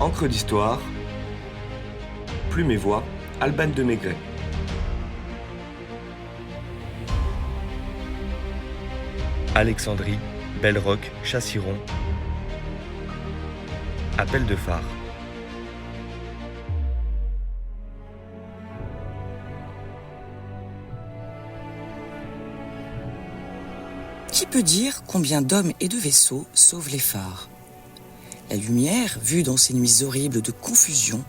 Encre d'histoire, Plume et Voix, Alban de Maigret. Alexandrie, Belle-Roque, Chassiron. Appel de phare. Qui peut dire combien d'hommes et de vaisseaux sauvent les phares ? La lumière, vue dans ces nuits horribles de confusion,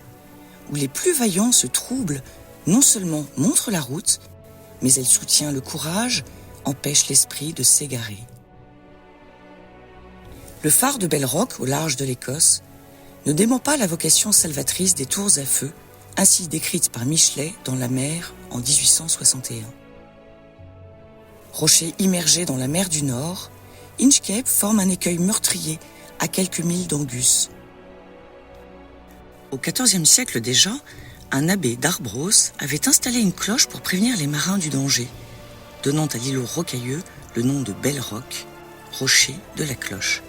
où les plus vaillants se troublent, non seulement montre la route, mais elle soutient le courage, empêche l'esprit de s'égarer. Le phare de Belle-Roque, au large de l'Écosse, ne dément pas la vocation salvatrice des tours à feu, ainsi décrite par Michelet dans La Mer en 1861. Rocher immergé dans la mer du Nord, Inchcape forme un écueil meurtrier à quelques milles d'Angus. Au XIVe siècle déjà, un abbé d'Arbroath avait installé une cloche pour prévenir les marins du danger, donnant à l'îlot rocailleux le nom de Belle-Roque, rocher de la cloche.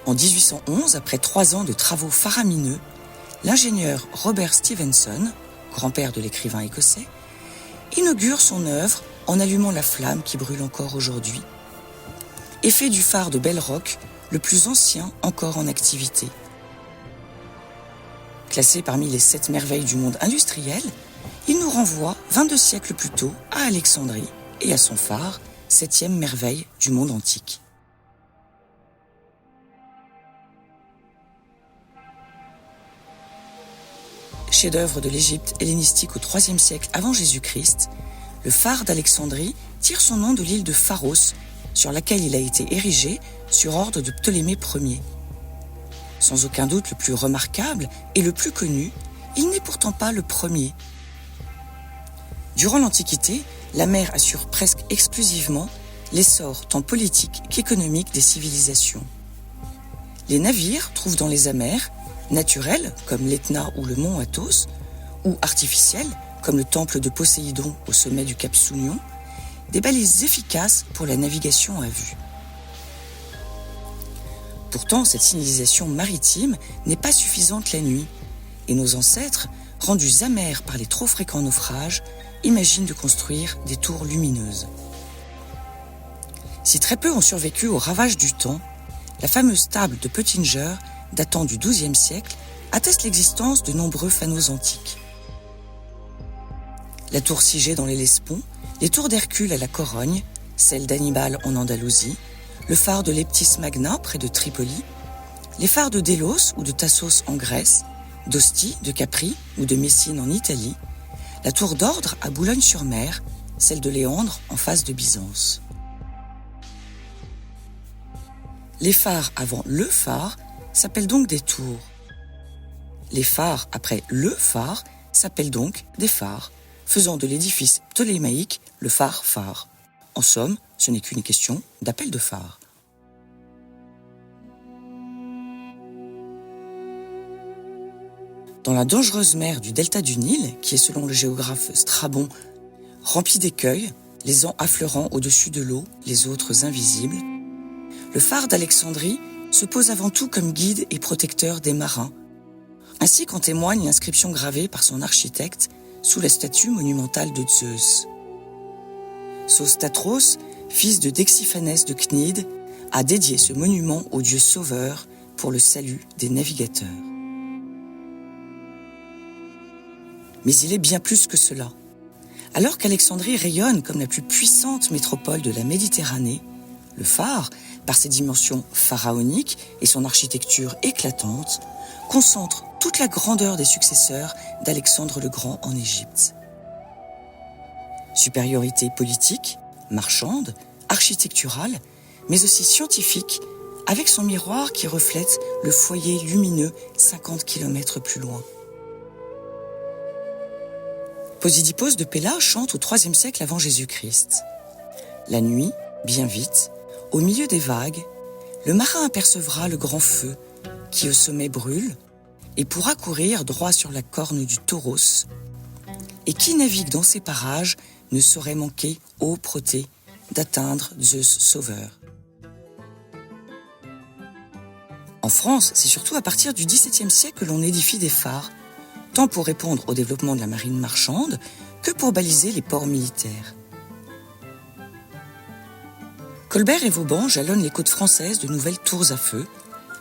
En 1811, après 3 ans de travaux faramineux, l'ingénieur Robert Stevenson, grand-père de l'écrivain écossais, inaugure son œuvre en allumant la flamme qui brûle encore aujourd'hui, et fait du phare de Belle-Roque le plus ancien encore en activité. Classé parmi les 7 merveilles du monde industriel, il nous renvoie 22 siècles plus tôt à Alexandrie et à son phare, 7e merveille du monde antique. Chef-d'œuvre de l'Égypte hellénistique au IIIe siècle avant Jésus-Christ, le phare d'Alexandrie tire son nom de l'île de Pharos, sur laquelle il a été érigé sur ordre de Ptolémée Ier. Sans aucun doute le plus remarquable et le plus connu, il n'est pourtant pas le premier. Durant l'Antiquité, la mer assure presque exclusivement l'essor tant politique qu'économique des civilisations. Les navires trouvent dans les amers, naturels comme l'Etna ou le mont Athos, ou artificiels comme le temple de Poséidon au sommet du cap Sounion, des balises efficaces pour la navigation à vue. Pourtant, cette civilisation maritime n'est pas suffisante la nuit, et nos ancêtres, rendus amers par les trop fréquents naufrages, imaginent de construire des tours lumineuses. Si très peu ont survécu aux ravages du temps, la fameuse table de Peutinger, datant du XIIe siècle, atteste l'existence de nombreux fanaux antiques. La tour Sigé dans l'Hellespont, les tours d'Hercule à la Corogne, celle d'Hannibal en Andalousie, le phare de Leptis Magna près de Tripoli, les phares de Délos ou de Tassos en Grèce, d'Ostie, de Capri ou de Messine en Italie, la tour d'Ordre à Boulogne-sur-Mer, celle de Léandre en face de Byzance. Les phares avant le phare s'appellent donc des tours. Les phares après le phare s'appellent donc des phares, faisant de l'édifice ptolémaïque le phare-phare. En somme, ce n'est qu'une question d'appel de phare. Dans la dangereuse mer du delta du Nil, qui est selon le géographe Strabon, remplie d'écueils, les uns affleurant au-dessus de l'eau, les autres invisibles, le phare d'Alexandrie se pose avant tout comme guide et protecteur des marins, ainsi qu'en témoigne l'inscription gravée par son architecte sous la statue monumentale de Zeus. Sostatros, fils de Dexiphanès de Cnide, a dédié ce monument au dieu sauveur pour le salut des navigateurs. Mais il est bien plus que cela. Alors qu'Alexandrie rayonne comme la plus puissante métropole de la Méditerranée, le phare, par ses dimensions pharaoniques et son architecture éclatante, concentre toute la grandeur des successeurs d'Alexandre le Grand en Égypte. Supériorité politique, marchande, architecturale, mais aussi scientifique, avec son miroir qui reflète le foyer lumineux 50 km plus loin. Posidipos de Péla chante au IIIe siècle avant Jésus-Christ. La nuit, bien vite, au milieu des vagues, le marin apercevra le grand feu qui au sommet brûle et pourra courir droit sur la corne du Tauros. Et qui navigue dans ces parages ne saurait manquer, ô Protée, d'atteindre Zeus sauveur. En France, c'est surtout à partir du XVIIe siècle que l'on édifie des phares, tant pour répondre au développement de la marine marchande que pour baliser les ports militaires. Colbert et Vauban jalonnent les côtes françaises de nouvelles tours à feu,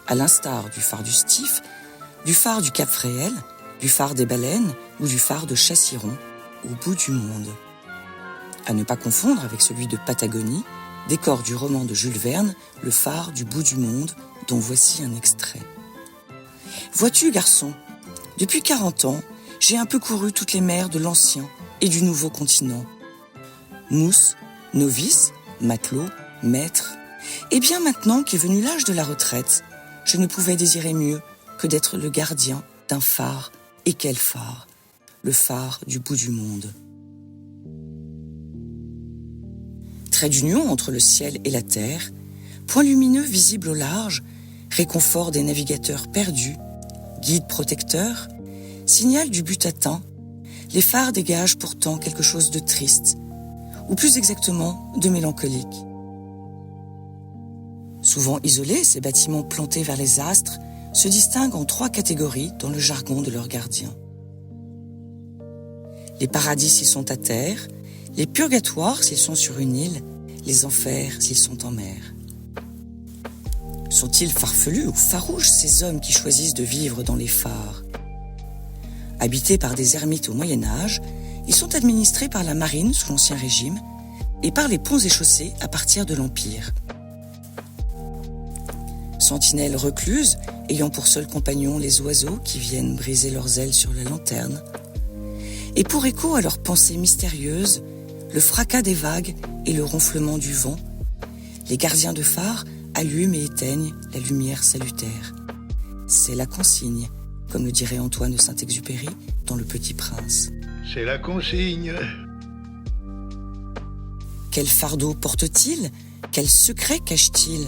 à l'instar du phare du Stif, du phare du Cap Fréhel, du phare des Baleines ou du phare de Chassiron, au bout du monde. À ne pas confondre avec celui de Patagonie, décor du roman de Jules Verne, Le phare du bout du monde, dont voici un extrait. « Vois-tu, garçon, depuis 40 ans, j'ai un peu couru toutes les mers de l'ancien et du nouveau continent. Mousse, novice, matelot, maître. Et bien maintenant qu'est venu l'âge de la retraite, je ne pouvais désirer mieux que d'être le gardien d'un phare. Et quel phare? Le phare du bout du monde. » Trait d'union entre le ciel et la terre, point lumineux visible au large, réconfort des navigateurs perdus, guide protecteur, signal du but atteint, les phares dégagent pourtant quelque chose de triste, ou plus exactement de mélancolique. Souvent isolés, ces bâtiments plantés vers les astres se distinguent en 3 catégories dans le jargon de leurs gardiens. Les paradis s'ils sont à terre, les purgatoires s'ils sont sur une île, les enfers s'ils sont en mer. Sont-ils farfelus ou farouches ces hommes qui choisissent de vivre dans les phares? Habités par des ermites au Moyen-Âge, ils sont administrés par la marine sous l'Ancien Régime et par les ponts et chaussées à partir de l'Empire. Sentinelles recluses, ayant pour seul compagnon les oiseaux qui viennent briser leurs ailes sur la lanterne, et pour écho à leurs pensées mystérieuses, le fracas des vagues et le ronflement du vent, les gardiens de phare allument et éteignent la lumière salutaire. C'est la consigne, comme le dirait Antoine de Saint-Exupéry dans Le Petit Prince. C'est la consigne. Quel fardeau porte-t-il? Quel secret cache-t-il?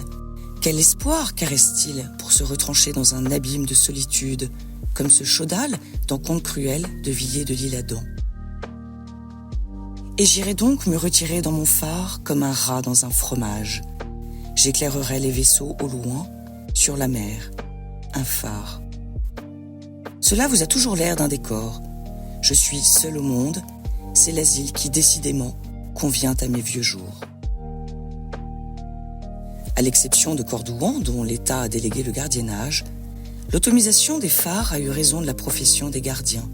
Quel espoir caresse-t-il pour se retrancher dans un abîme de solitude, comme ce Chaudal dans Conte cruel de Villiers de l'Isle-Adam? Et j'irai donc me retirer dans mon phare comme un rat dans un fromage. J'éclairerai les vaisseaux au loin, sur la mer, un phare. Cela vous a toujours l'air d'un décor. Je suis seul au monde, c'est l'asile qui décidément convient à mes vieux jours. À l'exception de Cordouan, dont l'État a délégué le gardiennage, l'automisation des phares a eu raison de la profession des gardiens.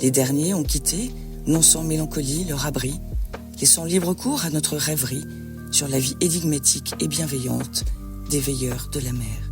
Les derniers ont quitté, non sans mélancolie, leur abri, laissant libre cours à notre rêverie sur la vie énigmatique et bienveillante des veilleurs de la mer.